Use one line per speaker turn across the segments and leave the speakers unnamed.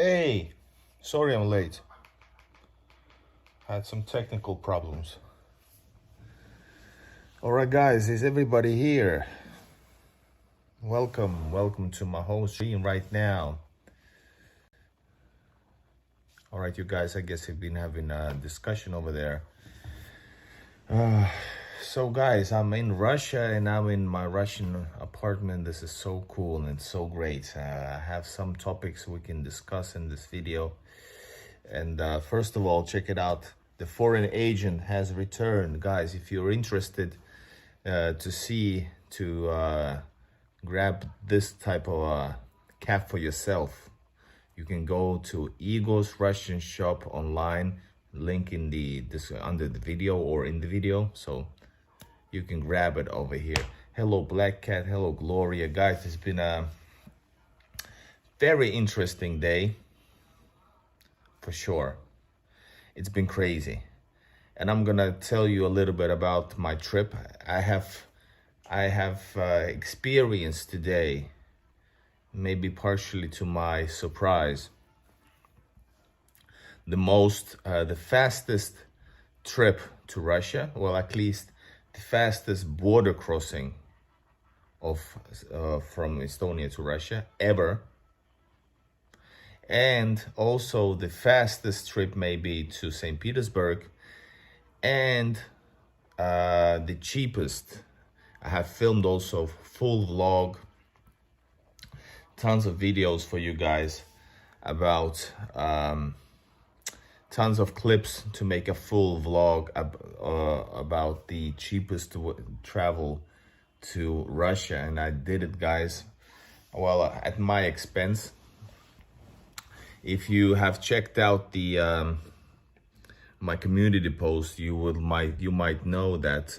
Hey, sorry I'm late. Had some technical problems. Alright guys, is everybody here? Welcome to my home stream right now. Alright you guys, I guess you've been having a discussion over there. So guys, I'm in Russia and I'm in my Russian apartment. This is so cool and so great. I have some topics we can discuss in this video. And first of all, check it out. The foreign agent has returned. Guys, if you're interested to grab this type of cap for yourself, you can go to Igor's Russian shop online. Link in this under the video or in the video, so you can grab it over here. Hello Black Cat, hello Gloria. Guys, it's been a very interesting day for sure. It's been crazy, and I'm gonna tell you a little bit about my trip. I have experienced today, maybe partially to my surprise, the fastest trip to Russia. Well, at least the fastest border crossing of from Estonia to Russia ever. And also the fastest trip maybe to St. Petersburg, and the cheapest. I have filmed also full vlog, tons of videos for you guys about tons of clips to make a full vlog about the cheapest travel to Russia. And I did it, guys, well, at my expense. If you have checked out the my community post, you might know that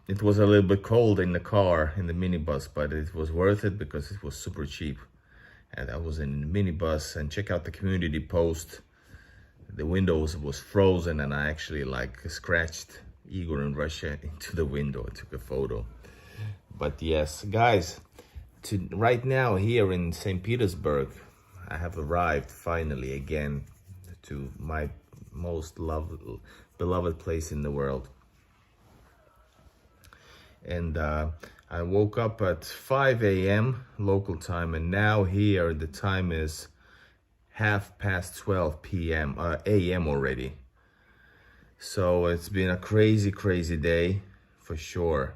it was a little bit cold in the car, in the minibus, but it was worth it because it was super cheap. And I was in the minibus, and check out the community post. The windows was frozen, and I actually scratched Igor in Russia into the window. I took a photo. But yes, guys, right now here in St. Petersburg, I have arrived finally again to my most beloved place in the world. And I woke up at 5 a.m. local time, and now here the time is 12 p.m. a.m. already. So it's been a crazy day for sure.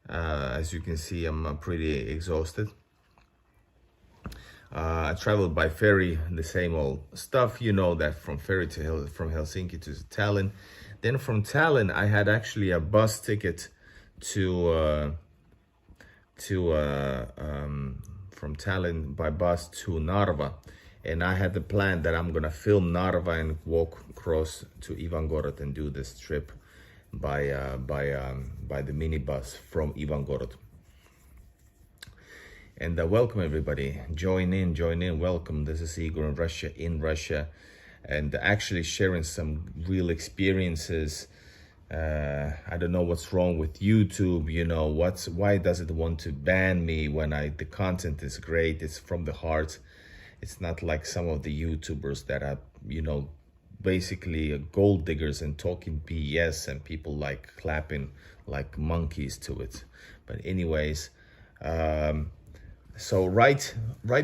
As you can see, I'm pretty exhausted. I traveled by ferry, the same old stuff, you know, that from ferry to from Helsinki to Tallinn. Then from Tallinn, I had actually a bus ticket from Tallinn by bus to Narva, and I had the plan that I'm gonna film Narva and walk across to Ivangorod and do this trip by the minibus from Ivangorod. And welcome everybody, join in, welcome. This is Igor in Russia, and actually sharing some real experiences. I don't know what's wrong with YouTube, you know, why does it want to ban me when the content is great, it's from the heart. It's not like some of the YouTubers that are, you know, basically gold diggers and talking BS, and people like clapping like monkeys to it. But anyways, so right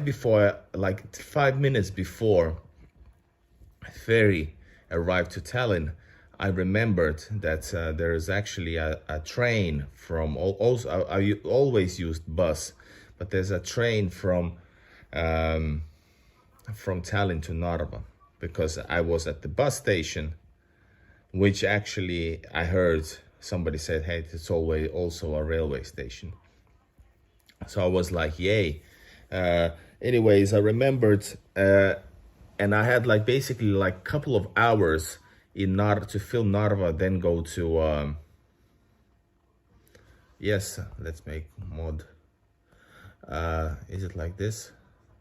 before, like 5 minutes before ferry arrived to Tallinn, I remembered that there is actually a train from, also I always used bus, but there's a train from Tallinn to Narva, because I was at the bus station, which actually I heard somebody said, hey, it's always also a railway station. So I was like, yay. Anyways, I remembered, and I had basically a couple of hours in Narva to film Narva, then go to yes, let's make mod. Is it like this?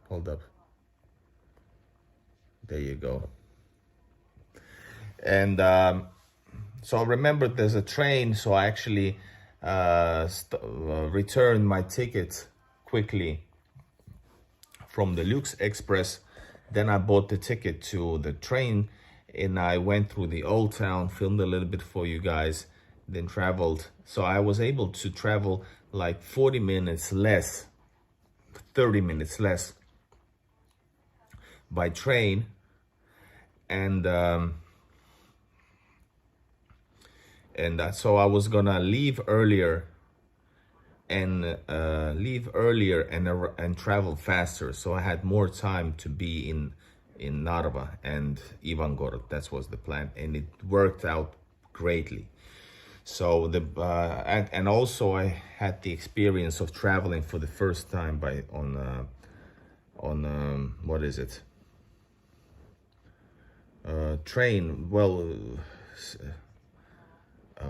Hold up. There you go. And so I remembered there's a train, so I actually returned my ticket quickly from the Lux Express. Then I bought the ticket to the train, and I went through the old town, filmed a little bit for you guys, then traveled. So I was able to travel like 40 minutes less, 30 minutes less by train. And so I was gonna leave earlier and travel faster, so I had more time to be in Narva and Ivangorod. That was the plan, and it worked out greatly. So and also I had the experience of traveling for the first time on what is it, train, well,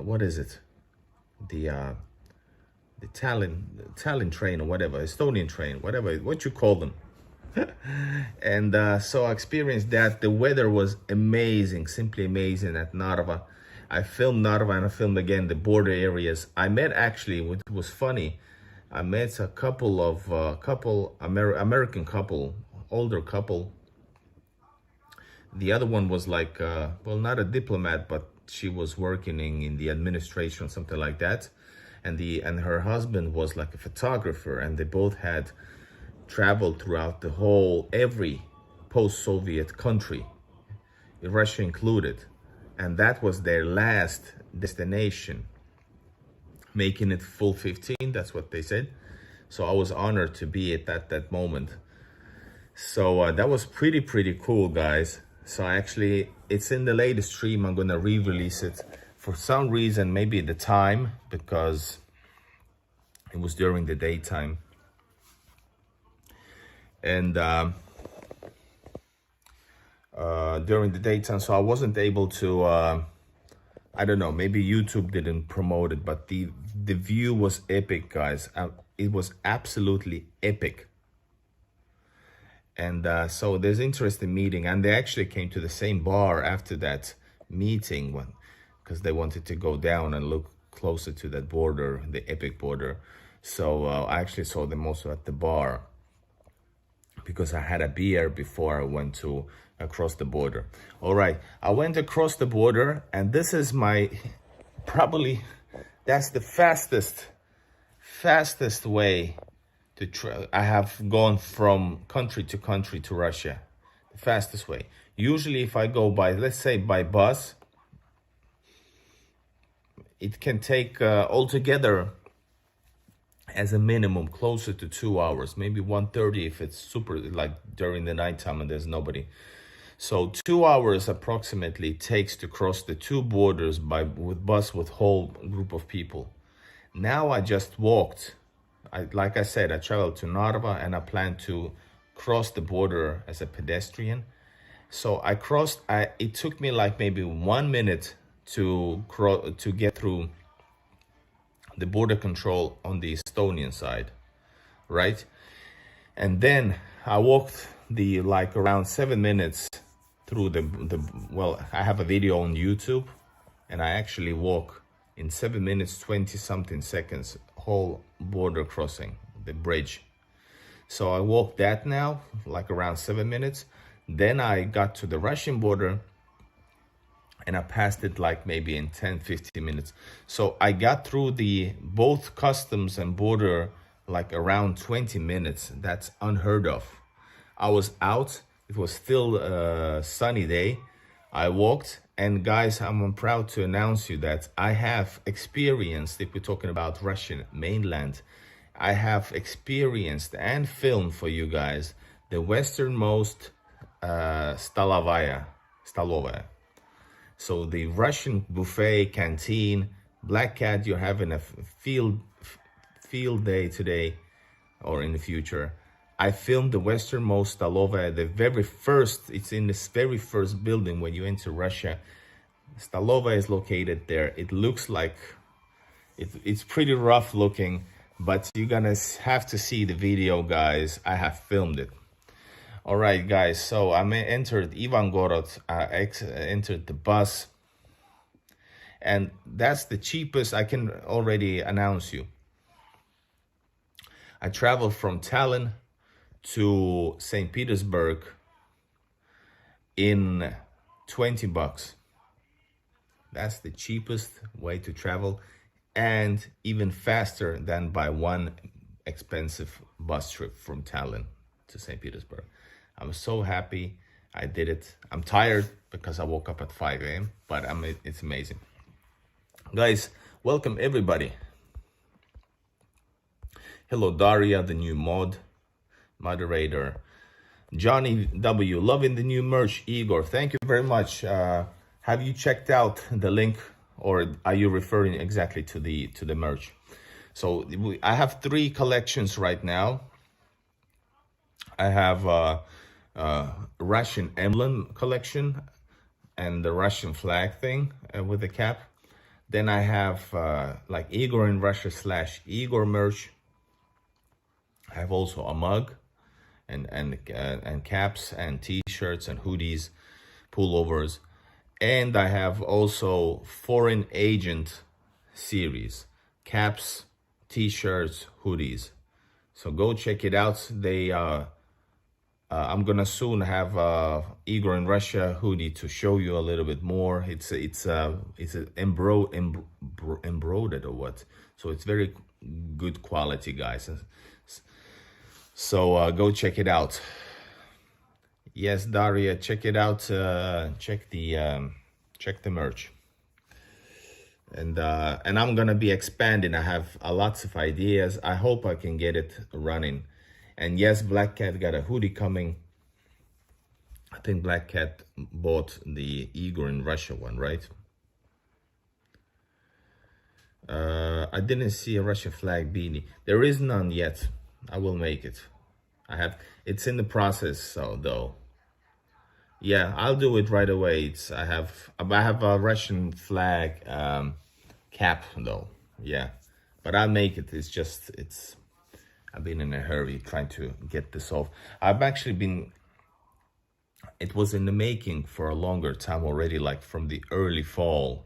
what is it, the Tallinn train, or whatever, Estonian train, whatever, what you call them. And so I experienced that. The weather was amazing, simply amazing at Narva. I filmed Narva, and I filmed again the border areas. I met, actually, what was funny, I met a couple of American couple, older couple. The other one was like, well, not a diplomat, but she was working in the administration, something like that. And her husband was like a photographer, and they both had traveled throughout every post-Soviet country, Russia included. And that was their last destination, making it full 15, that's what they said. So I was honored to be at that moment. So that was pretty cool, guys. So actually, it's in the latest stream. I'm gonna re-release it. For some reason, maybe the time, because it was during the daytime. And during the daytime, so I wasn't able to, I don't know, maybe YouTube didn't promote it, but the view was epic, guys. It was absolutely epic. And so there's interesting meeting, and they actually came to the same bar after that meeting, because they wanted to go down and look closer to that border, the epic border. So I actually saw them also at the bar, because I had a beer before I went across the border. All right, I went across the border, and this is that's the fastest way I have gone from country to country to Russia. The fastest way. Usually if I go by, let's say by bus, it can take altogether as a minimum closer to 2 hours, maybe 1:30 if it's super, like during the nighttime and there's nobody. So 2 hours approximately takes to cross the two borders with bus with whole group of people. Now I just walked. Like I said, I traveled to Narva, and I plan to cross the border as a pedestrian. So I crossed. It took me like maybe 1 minute to get through the border control on the Estonian side, right? And then I walked like around 7 minutes through well, I have a video on YouTube, and I actually walk in 7 minutes 20 something seconds whole border crossing, the bridge. So I walked that now like around 7 minutes. Then I got to the Russian border, and I passed it like maybe in 10-15 minutes. So I got through both customs and border like around 20 minutes. That's unheard of. I was out, it was still a sunny day. I walked, and guys, I'm proud to announce you that I have experienced, if we're talking about Russian mainland, I have experienced and filmed for you guys the westernmost stolovaya. So the Russian buffet canteen. Black Cat, you're having a field day today or in the future. I filmed the westernmost stolovaya, it's in this very first building when you enter Russia. Stolovaya is located there. It looks like, it's pretty rough looking, but you're gonna have to see the video, guys. I have filmed it. All right, guys, so I entered Ivangorod, I entered the bus, and that's the cheapest, I can already announce you. I traveled from Tallinn to St. Petersburg in 20 bucks. That's the cheapest way to travel, and even faster than by one expensive bus trip from Tallinn to St. Petersburg. I'm so happy I did it. I'm tired because I woke up at 5 a.m., but it's amazing. Guys, welcome everybody. Hello, Daria, the new moderator. Johnny W, loving the new merch. Igor, thank you very much. Have you checked out the link, or are you referring exactly to the merch? So I have 3 collections right now. I have Russian emblem collection and the Russian flag thing with the cap. Then I have like Igor in Russia / Igor merch. I have also a mug and caps and t-shirts and hoodies, pullovers. And I have also foreign agent series, caps, t-shirts, hoodies. So go check it out. They I'm gonna soon have Igor in Russia hoodie to show you a little bit more. It's embroidered or what, so it's very good quality, guys. So go check it out. Yes, Daria, check it out. Check the merch. And I'm gonna be expanding. I have lots of ideas. I hope I can get it running. And yes, Black Cat got a hoodie coming. I think Black Cat bought the Igor in Russia one, right? I didn't see a Russian flag beanie. There is none yet. I will make it. It's in the process, so though. Yeah, I'll do it right away. I have a Russian flag cap though. Yeah, but I'll make it. I've been in a hurry trying to get this off. It was in the making for a longer time already, like from the early fall.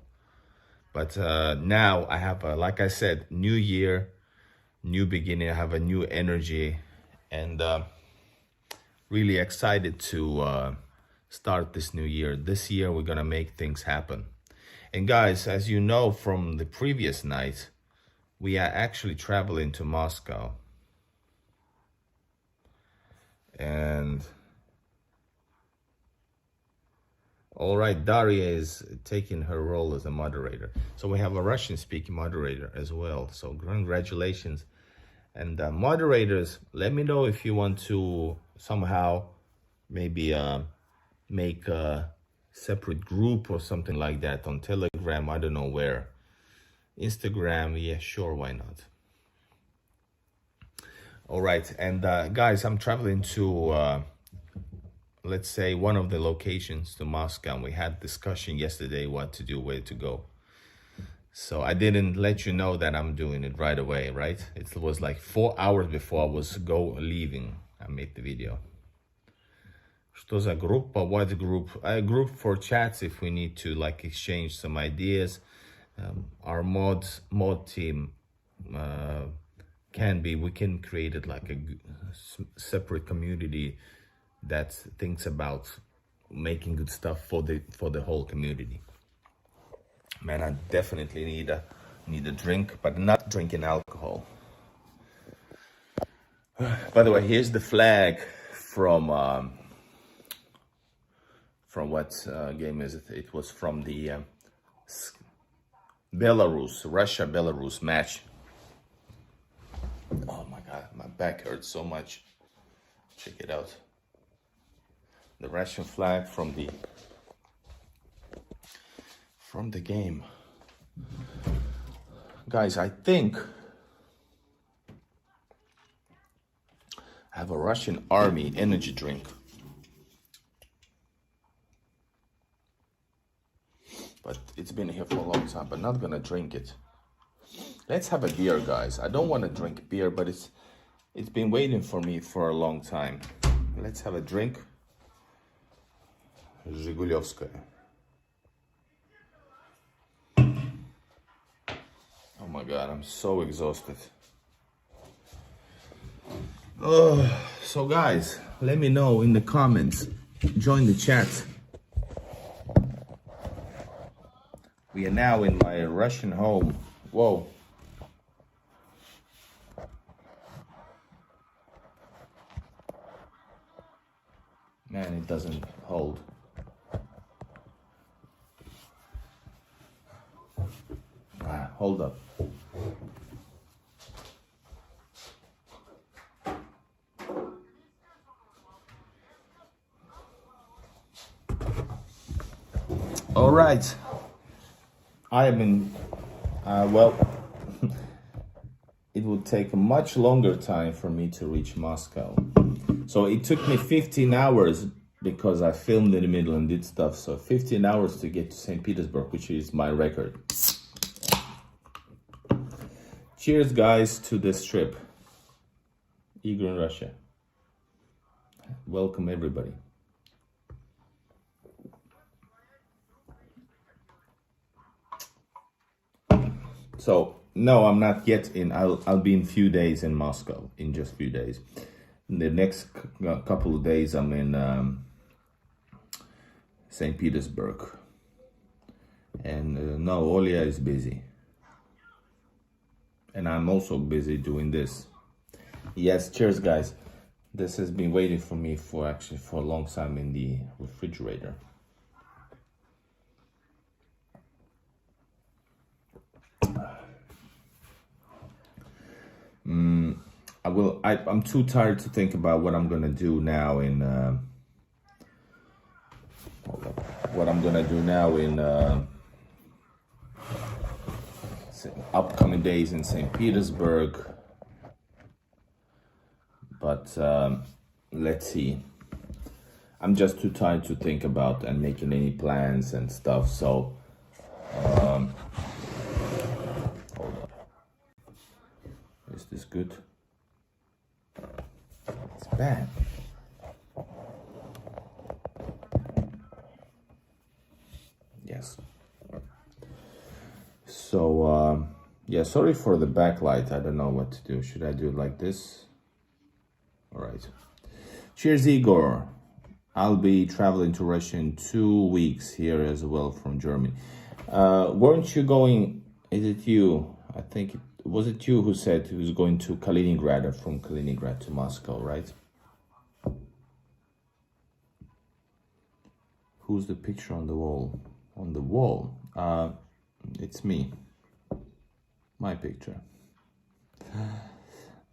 But now I have, like I said, new year, new beginning. I have a new energy, and really excited to start this new year. This year we're gonna make things happen. And guys, as you know from the previous night, we are actually traveling to Moscow. And all right, Daria is taking her role as a moderator. So we have a Russian-speaking moderator as well. So congratulations. And moderators, let me know if you want to somehow maybe make a separate group or something like that on Telegram. I don't know where. Instagram, yeah, sure, why not? All right, and guys, I'm traveling to, let's say, one of the locations to Moscow. We had discussion yesterday what to do, where to go. So I didn't let you know that I'm doing it right away, right? It was like 4 hours before I was leaving. I made the video. Что за группа? What group? A group for chats if we need to like exchange some ideas. Our mod team we can create it like a separate community that thinks about making good stuff for the whole community. Man, I definitely need a drink, but not drinking alcohol. By the way, here's the flag from what game is it? It was from the Russia-Belarus match. Oh my God, my back hurts so much. Check it out. The Russian flag from the game. Guys, I think I have a Russian army energy drink. But it's been here for a long time, but not gonna drink it. Let's have a beer, guys. I don't want to drink beer, but it's been waiting for me for a long time. Let's have a drink. Zhigulevskaya. Oh my God, I'm so exhausted. So guys, let me know in the comments. Join the chat. We are now in my Russian home. Whoa. Man, it doesn't hold. Hold up. All right. I have been, well, it would take a much longer time for me to reach Moscow. So it took me 15 hours because I filmed in the middle and did stuff. So 15 hours to get to St. Petersburg, which is my record. Cheers, guys, to this trip. Igor in Russia. Welcome, everybody. So, no, I'm not yet in. I'll be in few days in Moscow, in just few days. In the next couple of days, I'm in St. Petersburg. And no, Olia is busy. And I'm also busy doing this. Yes, cheers, guys. This has been waiting for me for a long time in the refrigerator. I'm too tired to think about what I'm gonna do now in upcoming days in St. Petersburg. But let's see. I'm just too tired to think about and making any plans and stuff. So hold on. Is this good? It's bad. Yes. So yeah, sorry for the backlight. I don't know what to do. Should I do it like this? All right. Cheers, Igor. I'll be traveling to Russia in 2 weeks here as well from Germany. Weren't you going? Is it you? I think was it you who said he was going to Kaliningrad or from Kaliningrad to Moscow, right? Who's the picture on the wall? On the wall, it's me. My picture.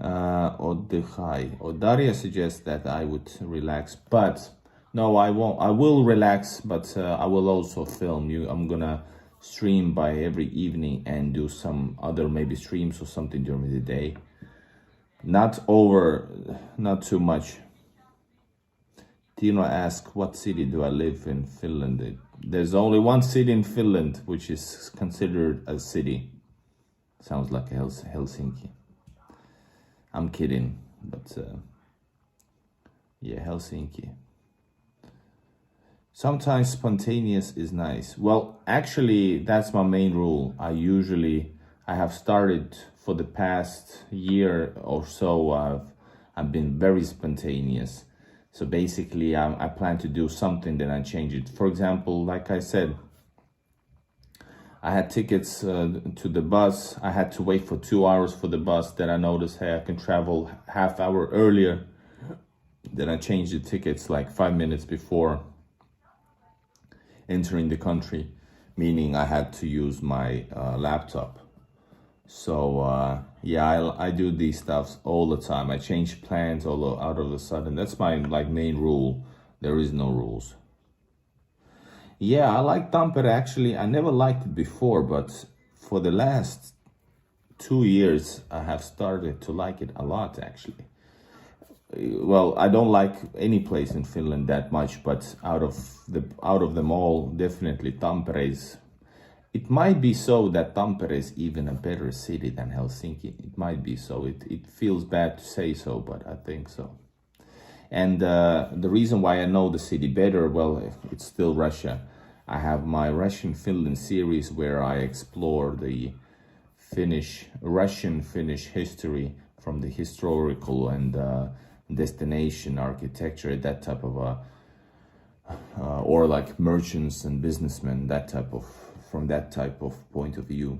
Отдыхай. Daria suggests that I would relax, but no, I won't. I will relax, but I will also film you. I'm gonna stream by every evening and do some other maybe streams or something during the day. Not too much. Tino asks, what city do I live in Finland? There's only one city in Finland which is considered a city. Sounds like Helsinki. I'm kidding, but yeah, Helsinki. Sometimes spontaneous is nice. Well, actually, that's my main rule. I have started for the past year or so, I've been very spontaneous. So basically, I plan to do something, then I change it. For example, like I said, I had tickets to the bus. I had to wait for 2 hours for the bus. Then I noticed, hey, I can travel half hour earlier. Then I changed the tickets like 5 minutes before entering the country, meaning I had to use my laptop. So yeah, I do these stuffs all the time. I change plans all out of a sudden. That's my main rule. There is no rules. Yeah, I like Tampere. Actually, I never liked it before, but for the last 2 years, I have started to like it a lot, actually. Well, I don't like any place in Finland that much, but out of them all, definitely Tampere is. It might be so that Tampere is even a better city than Helsinki. It might be so. It feels bad to say so, but I think so. And the reason why I know the city better, well, it's still Russia. I have my Russian-Finland series where I explore the Russian-Finnish history from the historical and destination architecture, that type of or like merchants and businessmen, that type of, from that type of point of view.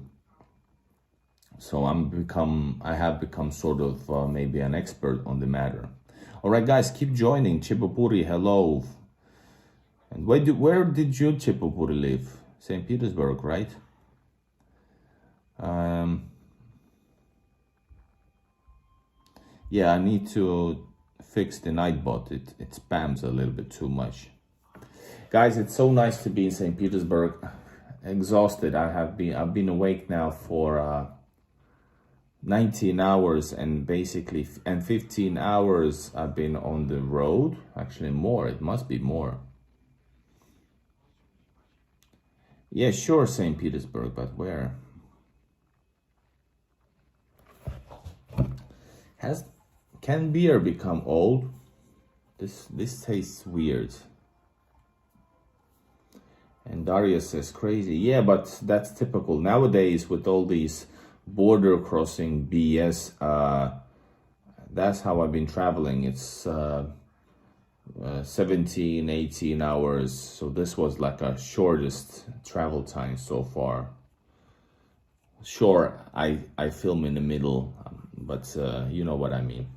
So I have become sort of maybe an expert on the matter. All right, guys, keep joining. Chipopuri, hello. And where did you, Chipopuri, live? St. Petersburg, right? Yeah, I need to fix the Nightbot. It spams a little bit too much. Guys, it's so nice to be in St. Petersburg. Exhausted. I've been awake now for 19 hours and 15 hours I've been on the road. Actually more, it must be more. Yeah, sure, St. Petersburg, but where? Can beer become old? This tastes weird. And Darius says crazy. Yeah, but that's typical nowadays with all these border crossing BS. That's how I've been traveling. It's 17, 18 hours. So this was like a shortest travel time so far. Sure, I film in the middle, but you know what I mean.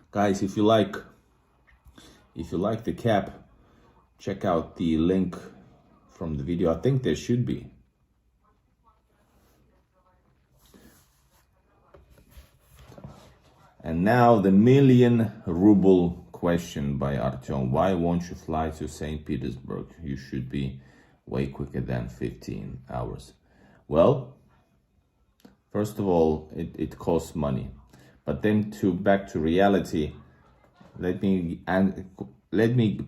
Guys, if you like the cap, check out the link from the video. I think there should be. And now the million ruble question by Artyom. Why won't you fly to St. Petersburg? You should be way quicker than 15 hours. Well, first of all, it costs money. But then back to reality, let me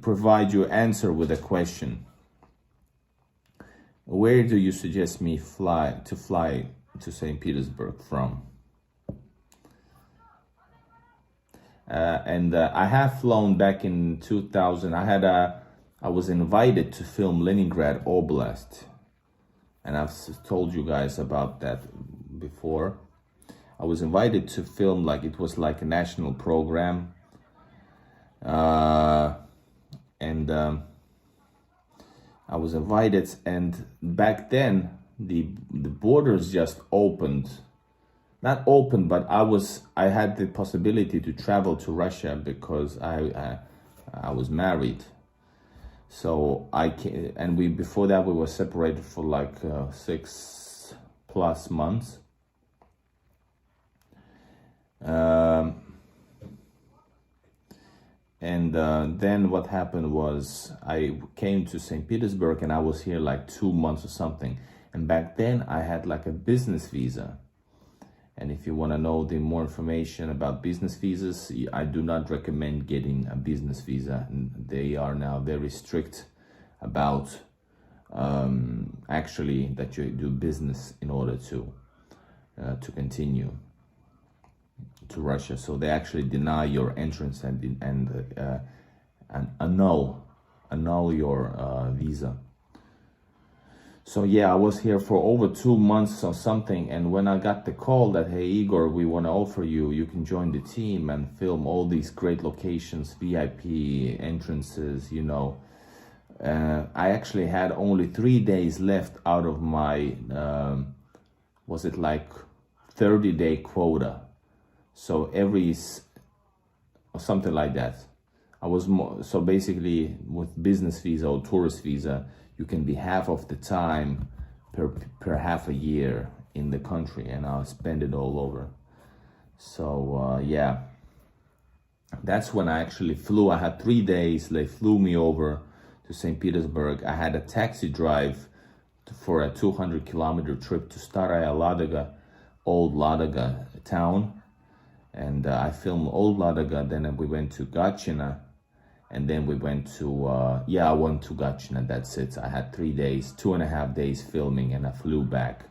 provide you answer with a question. Where do you suggest me fly to St. Petersburg from? I have flown back in 2000. I was invited to film Leningrad Oblast, and I've told you guys about that before. I was invited to film, like it was like a national program, I was invited, and back then the borders just opened. Not open, but I had the possibility to travel to Russia because I was married. So before that we were separated for like 6+ months. Then what happened was I came to St. Petersburg and I was here like 2 months or something. And back then I had like a business visa. And if you want to know the more information about business visas, I do not recommend getting a business visa. They are now very strict about actually that you do business in order to continue to Russia. So they actually deny your entrance and annul your visa. So yeah, I was here for over 2 months or something, and when I got the call that, hey Igor, we want to offer you can join the team and film all these great locations, VIP entrances, you know. I actually had only 3 days left out of my, was it like 30-day quota? So or something like that. So basically with business visa or tourist visa, you can be half of the time per half a year in the country, and I'll spend it all over. So yeah, that's when I actually flew. I had 3 days. They flew me over to St. Petersburg. I had a taxi drive for a 200-kilometer trip to Staraya Ladoga, Old Ladoga town. And I filmed Old Ladoga, then we went to Gachina, and then we went to, I went to Gachina, that's it. I had 3 days, 2.5 days filming, and I flew back.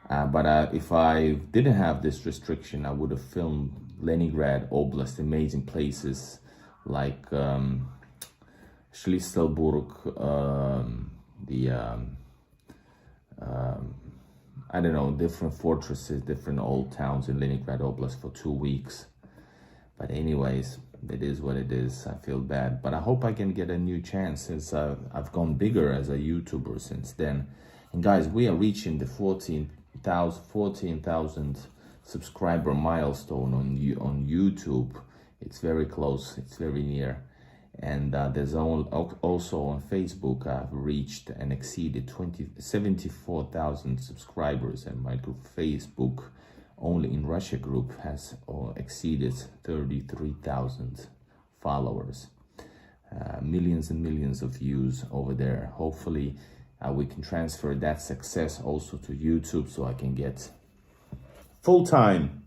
But if I didn't have this restriction, I would have filmed Leningrad Oblast, amazing places like Schlisselburg, I don't know, different fortresses, different old towns in Leningrad Oblast for 2 weeks. But anyways, it is what it is. I feel bad, but I hope I can get a new chance since I've gone bigger as a YouTuber since then. And guys, we are reaching the 14,000 subscriber milestone on YouTube. It's very close, it's very near. And there's also on Facebook, I've reached and exceeded 74,000 subscribers, and my group Facebook, only in Russia group, has exceeded 33,000 followers. Millions and millions of views over there. Hopefully we can transfer that success also to YouTube, so I can get full-time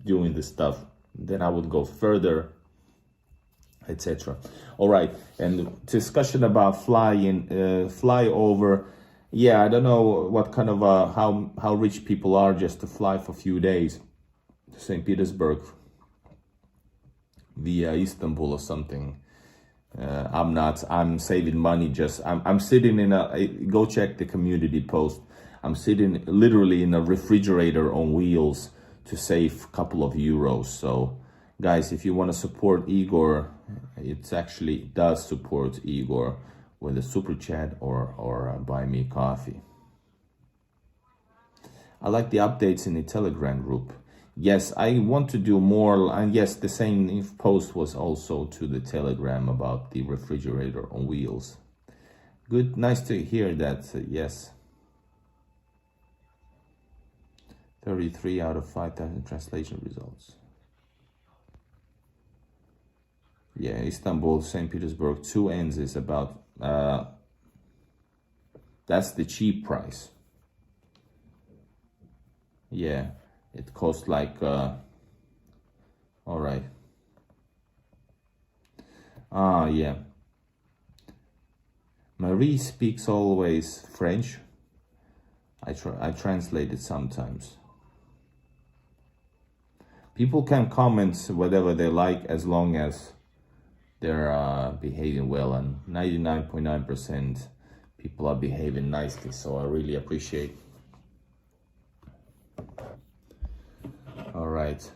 doing this stuff. Then I would go further, etc. All right, and discussion about flyover. Yeah, I don't know what kind of how rich people are just to fly for a few days to St. Petersburg via Istanbul or something. I'm saving money. I'm sitting in go check the community post. I'm sitting literally in a refrigerator on wheels to save a couple of euros. So guys, if you want to support Igor, it actually does support Igor with a super chat or buy me coffee. I like the updates in the Telegram group. Yes, I want to do more, and yes, the same post was also to the Telegram about the refrigerator on wheels. Good, nice to hear that, yes. 33 out of 5,000 translation results. Yeah, Istanbul, St. Petersburg, 2 ends is about, that's the cheap price. Yeah, it costs like, all right. Yeah. Marie speaks always French. I translate it sometimes. People can comment whatever they like as long as they're behaving well, and 99.9% people are behaving nicely, so I really appreciate. All right.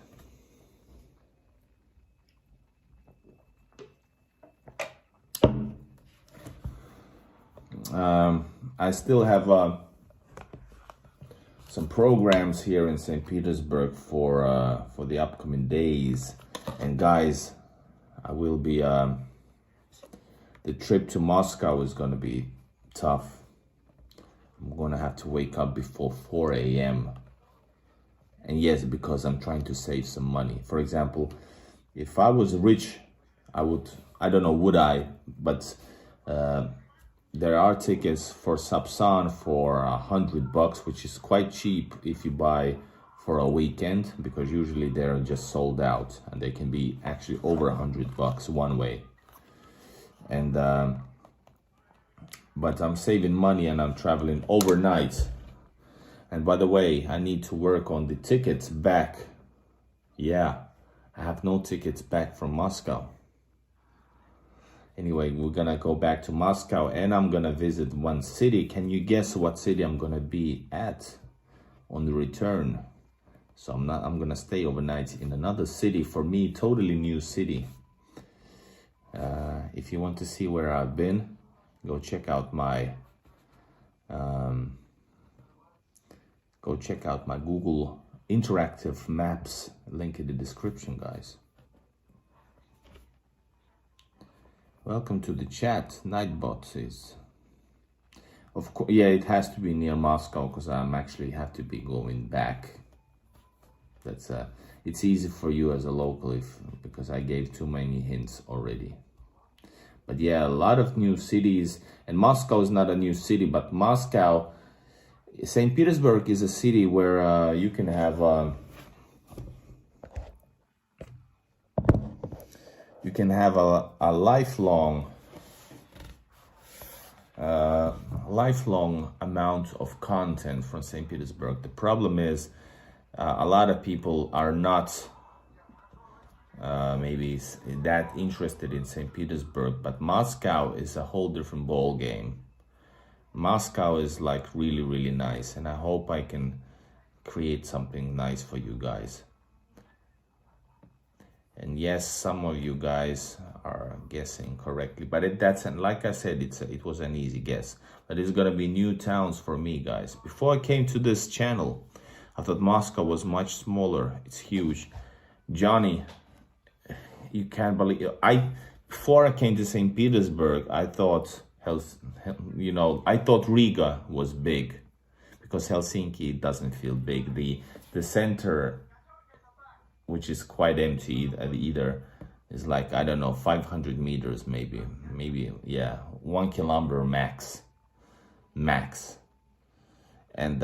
I still have some programs here in St. Petersburg for the upcoming days, and guys, I will be the trip to Moscow is gonna be tough. I'm gonna have to wake up before 4 a.m. And yes, because I'm trying to save some money. For example, if I was rich, I don't know, would I? But there are tickets for Sapsan for $100, which is quite cheap if you buy for a weekend, because usually they're just sold out, and they can be actually over $100 one way. And but I'm saving money and I'm traveling overnight. And by the way, I need to work on the tickets back. Yeah, I have no tickets back from Moscow. Anyway, we're gonna go back to Moscow, and I'm gonna visit one city. Can you guess what city I'm gonna be at on the return? So I'm gonna stay overnight in another city, for me, totally new city. If you want to see where I've been, go check out my Google interactive maps, link in the description, guys. Welcome to the chat. Nightbot is, of course, yeah, it has to be near Moscow, because I'm actually have to be going back. That's it's easy for you as a local because I gave too many hints already. But yeah, a lot of new cities, and Moscow is not a new city, but Moscow, St. Petersburg is a city where you can have a lifelong amount of content from St. Petersburg. The problem is a lot of people are not maybe that interested in St. Petersburg, but Moscow is a whole different ball game. Moscow is like really, really nice, and I hope I can create something nice for you guys. And yes, some of you guys are guessing correctly, but that's, and like I said, it was an easy guess. But it's gonna be new towns for me, guys. Before I came to this channel, I thought Moscow was much smaller. It's huge. Johnny, you can't believe before I came to St. Petersburg, I thought I thought Riga was big, because Helsinki doesn't feel big. The center, which is quite empty either, is like, I don't know, 500 meters maybe, yeah, 1 kilometer max. And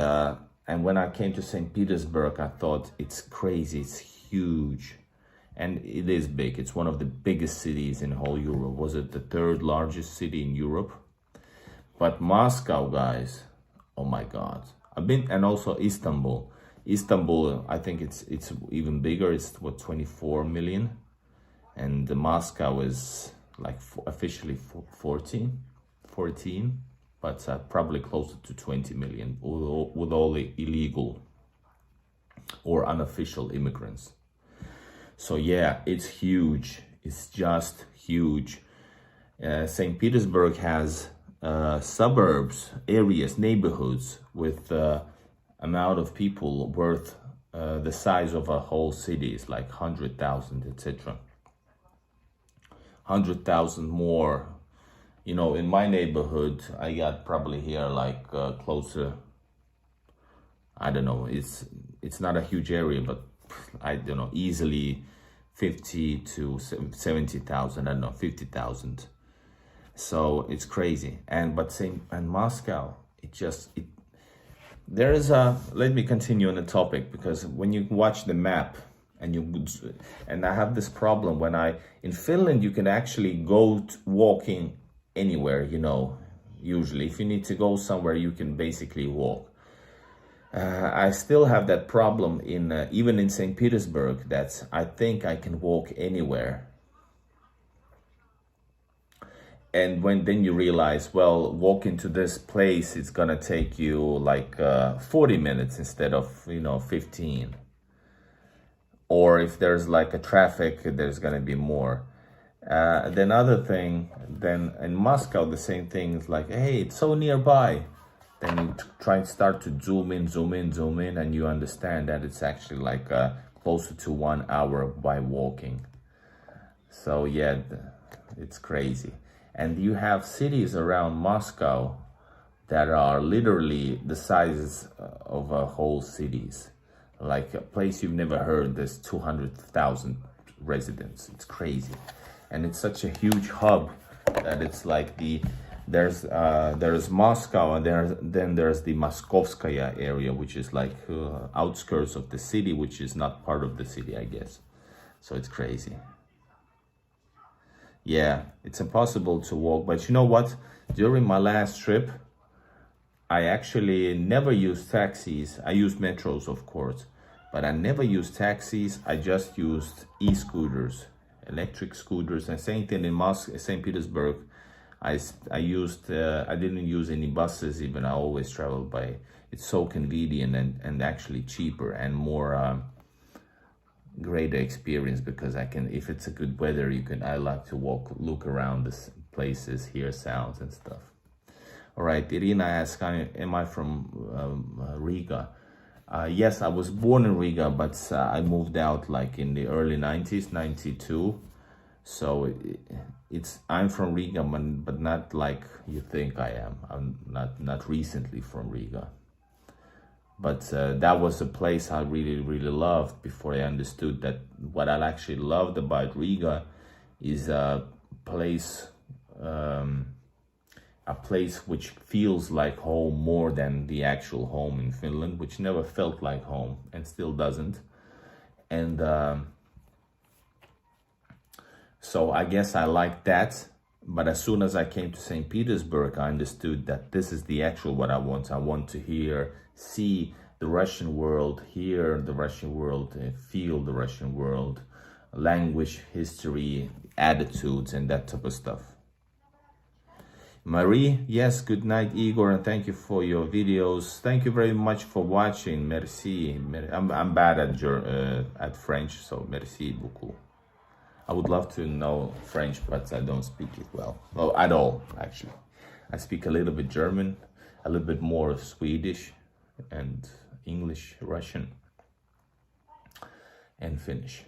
when I came to St. Petersburg, I thought, it's crazy, it's huge. And it is big. It's one of the biggest cities in whole Europe. Was it the third largest city in Europe? But Moscow, guys, oh my God. And also Istanbul. Istanbul, I think it's even bigger. It's what, 24 million? And Moscow is like officially 14, but probably closer to 20 million with all the illegal or unofficial immigrants. So yeah, it's huge. It's just huge. St. Petersburg has suburbs, areas, neighborhoods with amount of people worth the size of a whole city. It's like 100,000, etc. 100,000 more. You know, in my neighborhood, I got probably here like closer. I don't know. It's not a huge area, but I don't know, easily 50 to 70,000. I don't know, 50,000. So it's crazy. And Moscow, there is let me continue on the topic, because when you watch the map and I have this problem in Finland, you can actually go walking anywhere, usually. If you need to go somewhere, you can basically walk. I still have that problem even in St. Petersburg, that I think I can walk anywhere. And then you realize, well, walking to this place, it's gonna take you like 40 minutes instead of 15. Or if there's like a traffic, there's gonna be more. Then in Moscow, the same thing is like, hey, it's so nearby. Then you try and start to zoom in, and you understand that it's actually like closer to 1 hour by walking. So yeah, it's crazy. And you have cities around Moscow that are literally the size of whole cities. Like a place you've never heard, there's 200,000 residents. It's crazy. And it's such a huge hub that it's like there's Moscow, and then there's the Moskovskaya area, which is like outskirts of the city, which is not part of the city, I guess. So it's crazy. Yeah, it's impossible to walk. But you know what? During my last trip, I actually never used taxis. I used metros, of course, but I never used taxis. I just used e-scooters, electric scooters. And same thing in St. Petersburg. I didn't use any buses even. I always traveled by. It's so convenient and actually cheaper and more greater experience, because if it's a good weather, I like to look around the places, hear sounds and stuff. All right, Irina asks, am I from Riga? Yes, I was born in Riga, but I moved out like in the early 90s, 92. So I'm from Riga, but not like you think I am. I'm not recently from Riga. But that was a place I really, really loved before I understood that what I actually loved about Riga is a place which feels like home more than the actual home in Finland, which never felt like home and still doesn't. And so I guess I liked that. But as soon as I came to St. Petersburg, I understood that this is the actual what I want. I want to see the Russian world, hear the Russian world, feel the Russian world, language, history, attitudes, and that type of stuff. Marie, yes, good night, Igor, and thank you for your videos. Thank you very much for watching. Merci. I'm bad at French, so merci beaucoup. I would love to know French, but I don't speak it well. Well, at all, actually. I speak a little bit German, a little bit more of Swedish, and English, Russian, and Finnish.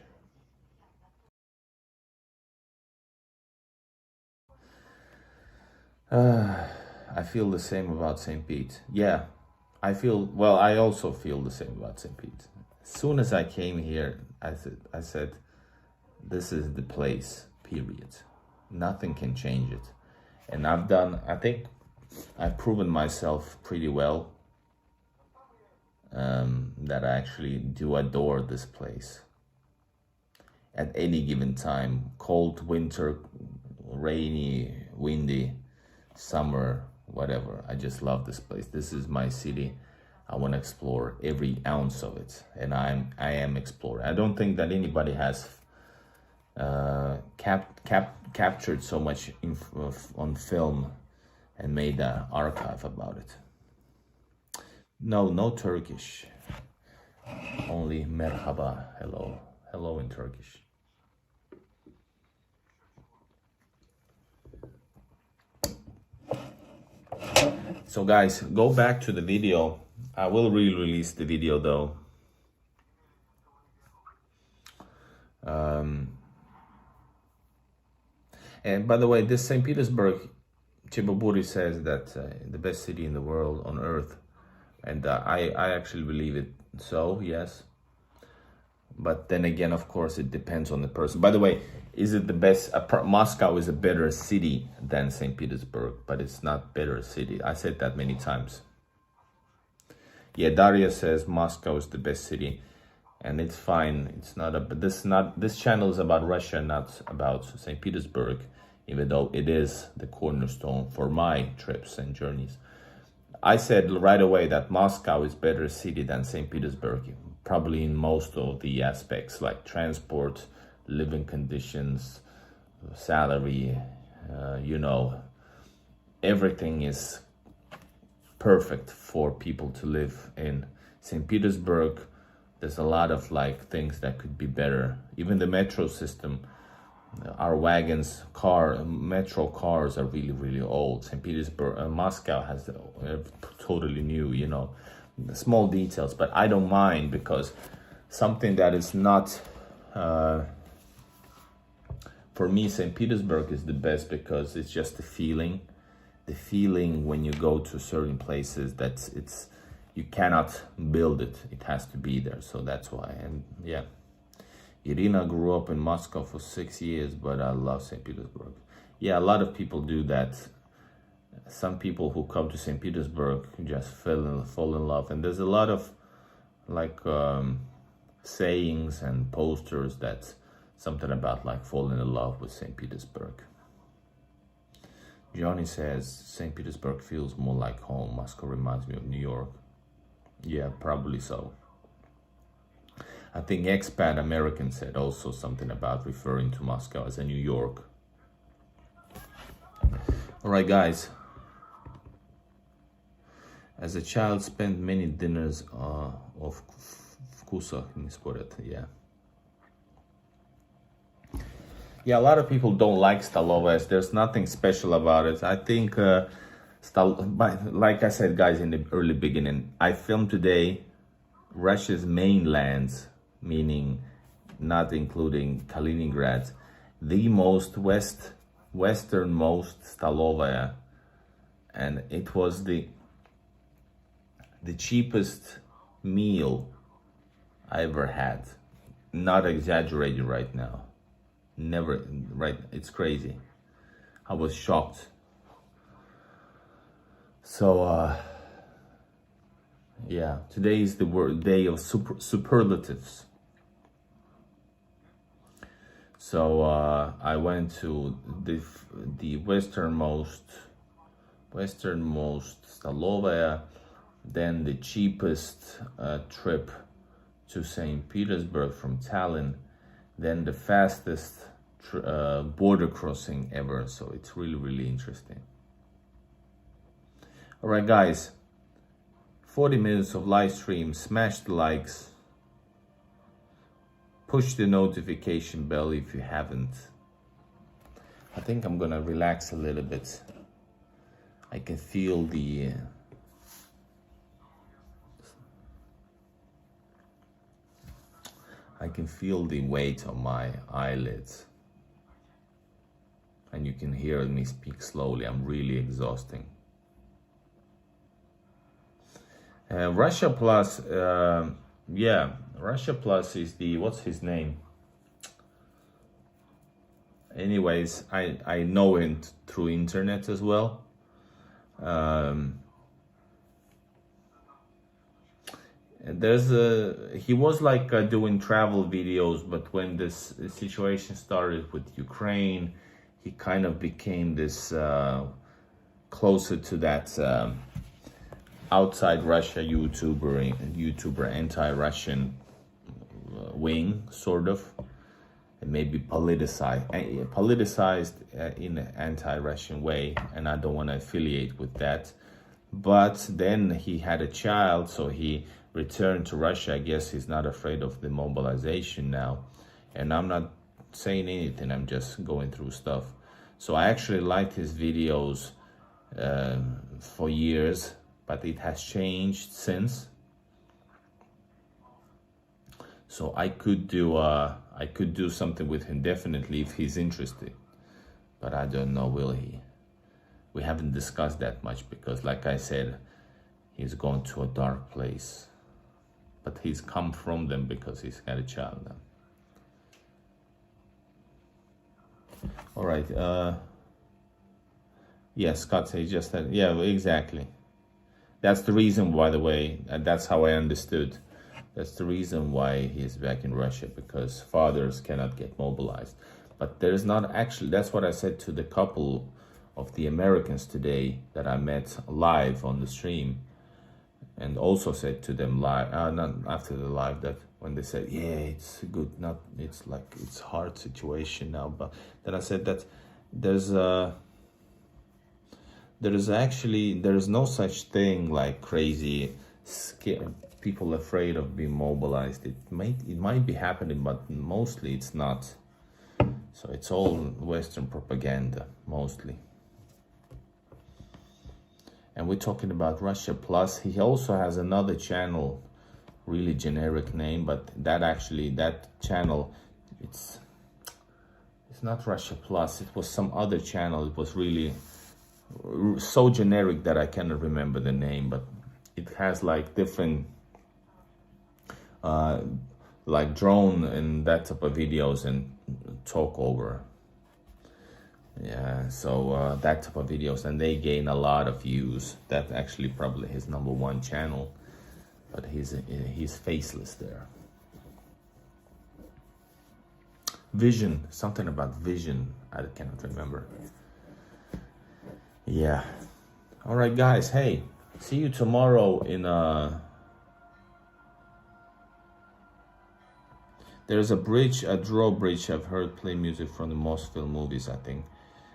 I feel the same about St. Pete. Yeah, I also feel the same about St. Pete. As soon as I came here, I said, this is the place, period. Nothing can change it. And I think I've proven myself pretty well, that I actually do adore this place. At any given time, cold, winter, rainy, windy, summer, whatever. I just love this place. This is my city. I want to explore every ounce of it, and I am exploring. I don't think that anybody has captured so much on film and made an archive about it. No Turkish. Only merhaba, hello in Turkish. So guys, go back to the video. I will re-release the video though. And by the way, this St. Petersburg, Chibaburi says that the best city in the world on earth. And I actually believe it. So, yes. But then again, of course, it depends on the person. By the way, is it the best? Moscow is a better city than St. Petersburg, but it's not better city. I said that many times. Yeah, Daria says Moscow is the best city, and it's fine. It's not a. But this channel is about Russia, not about St. Petersburg, even though it is the cornerstone for my trips and journeys. I said right away that Moscow is better city than St. Petersburg, probably in most of the aspects, like transport, living conditions, salary, everything is perfect for people to live in. St. Petersburg, there's a lot of things that could be better. Even the metro system, our wagons, metro cars are really, really old. St. Petersburg, Moscow has totally new, small details, but I don't mind, because something that is not, for me, St. Petersburg is the best because it's just the feeling when you go to certain places you cannot build it. It has to be there. So that's why. And yeah, Irina grew up in Moscow for 6 years, but I love St. Petersburg. Yeah, a lot of people do that. Some people who come to St. Petersburg just fall in love. And there's a lot of sayings and posters that's something about falling in love with St. Petersburg. Johnny says St. Petersburg feels more like home. Moscow reminds me of New York. Yeah, probably so. I think expat American said also something about referring to Moscow as a New York. All right, guys. As a child, spent many dinners of vkusah in Sporet. Yeah. Yeah, a lot of people don't like Stalovas. There's nothing special about it. I think, like I said, guys, in the early beginning, I filmed today Russia's mainlands, meaning not including Kaliningrad, the most westernmost Stalovaya, and it was the cheapest meal I ever had. Not exaggerating right now. Never, right? It's crazy. I was shocked. So, yeah, today is the day of superlatives. So I went to the westernmost Stalovaya, then the cheapest trip to St. Petersburg from Tallinn, then the fastest border crossing ever. So it's really, really interesting. All right, guys, 40 minutes of live stream. Smash the likes. Push the notification bell if you haven't. I think I'm gonna relax a little bit. I can feel the weight on my eyelids. And you can hear me speak slowly. I'm really exhausting. Russia Plus, yeah, Russia Plus is the, what's his name? Anyways, I know him through internet as well. He was like doing travel videos, but when this situation started with Ukraine, he kind of became this closer to that outside Russia YouTuber, anti-Russian wing, sort of, and maybe politicized in an anti-Russian way, and I don't want to affiliate with that. But then he had a child, so he returned to Russia. I guess he's not afraid of the mobilization now, and I'm not saying anything, I'm just going through stuff. So I actually liked his videos for years, but it has changed since. So I could do something with him definitely if he's interested, but I don't know, will he? We haven't discussed that much because, like I said, he's gone to a dark place, but he's come from them because he's had a child now. All right. Yeah, Scott says just that. Yeah, exactly. That's the reason, by the way, and that's how I understood. That's the reason why he's back in Russia, because fathers cannot get mobilized. But there's not actually, that's what I said to the couple of the Americans today that I met live on the stream, and also said to them live, not after the live, that when they said, yeah, it's good, not, it's like, it's hard situation now, but then I said that there's no such thing like crazy people afraid of being mobilized. It might be happening, but mostly it's not. So it's all Western propaganda, mostly. And we're talking about Russia Plus. He also has another channel, really generic name, but that channel, it's not Russia Plus. It was some other channel. It was really so generic that I cannot remember the name, but it has like different like drone and that type of videos and talk over. Yeah, so that type of videos, and they gain a lot of views. That actually probably his #1 channel, but he's faceless there. Vision, something about vision, I cannot remember. Yeah. All right, guys. Hey, see you tomorrow in there's a bridge, a drawbridge I've heard play music from the Mosfilm movies, I think.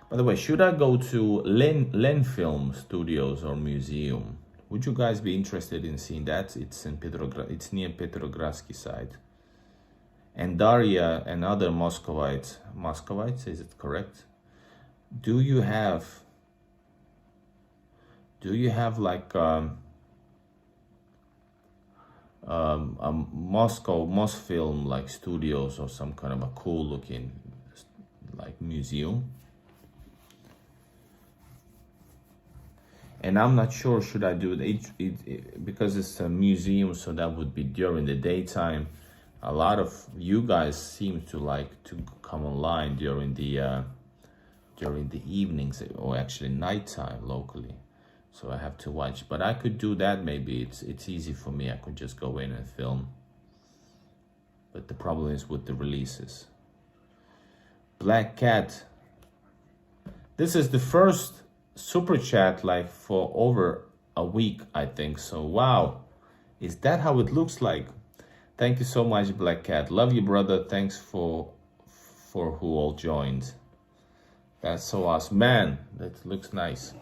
By the way, should I go to Len Film Studios or Museum? Would you guys be interested in seeing that? It's in it's near Petrogradsky side. And Daria and other Muscovites, is it correct? Do you have like a Mosfilm like studios or some kind of a cool looking like museum? And I'm not sure should I do it because it's a museum, so that would be during the daytime. A lot of you guys seem to like to come online during the evenings, or actually nighttime locally. So I have to watch, but I could do that. Maybe it's easy for me. I could just go in and film. But the problem is with the releases. Black Cat. This is the first super chat like for over a week, I think. So wow, is that how it looks like? Thank you so much, Black Cat. Love you, brother. Thanks for who all joined. That's so awesome, man. That looks nice.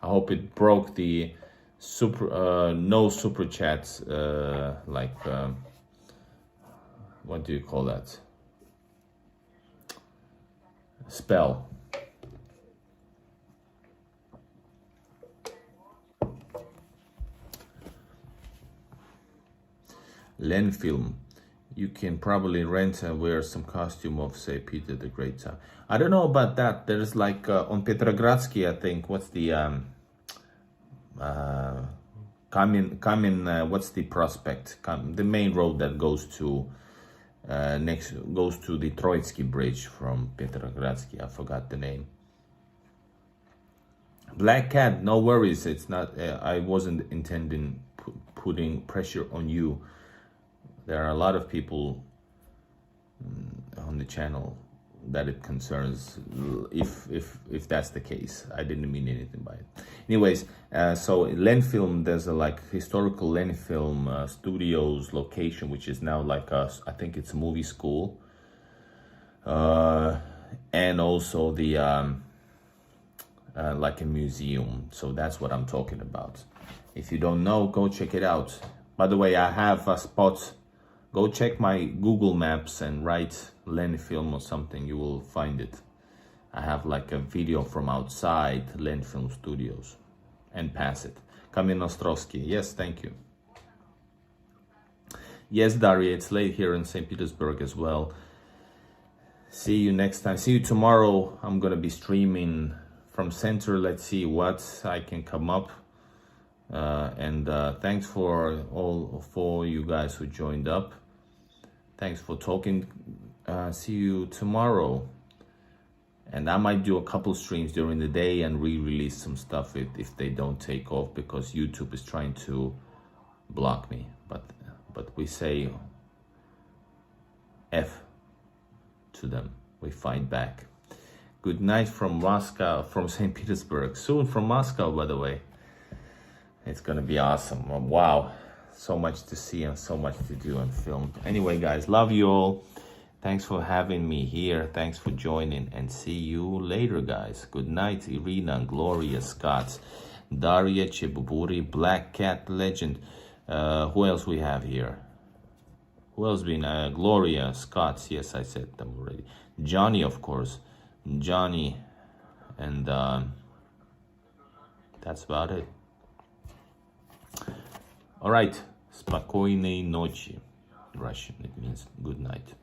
I hope it broke the no super chats, what do you call that? Spell. Len film. You can probably rent and wear some costume of, say, Peter the Great. I don't know about that. There's like on Petrogradsky, I think. What's the what's the prospect? The main road that goes to the Troitsky Bridge from Petrogradsky. I forgot the name. Black Cat, no worries. It's not. I wasn't intending putting pressure on you. There are a lot of people on the channel that it concerns. If that's the case, I didn't mean anything by it. Anyways, so Len Film, there's a like historical Len Film studios location, which is now like I think it's a movie school, and also the like a museum. So that's what I'm talking about. If you don't know, go check it out. By the way, I have a spot. Go check my Google Maps and write Len Film or something, you will find it. I have like a video from outside Len Film Studios and pass it. Kamil Ostrovsky, yes, thank you. Yes, Daria, it's late here in St. Petersburg as well. See you next time. See you tomorrow. I'm gonna be streaming from center. Let's see what I can come up. Thanks for all you guys who joined up. Thanks for talking. See you tomorrow. And I might do a couple streams during the day and re-release some stuff if they don't take off, because YouTube is trying to block me. But we say F to them. We fight back. Good night from Moscow, from St. Petersburg. Soon from Moscow, by the way. It's gonna be awesome. Wow, so much to see and so much to do and film. Anyway, guys, love you all. Thanks for having me here. Thanks for joining, and see you later, guys. Good night, Irina, Gloria, Scott, Daria, Chibuburi, Black Cat Legend. Who else we have here? Who else been? Gloria, Scott. Yes, I said them already. Johnny, of course. Johnny, and that's about it. All right. Спокойной ночи. Russian, it means good night.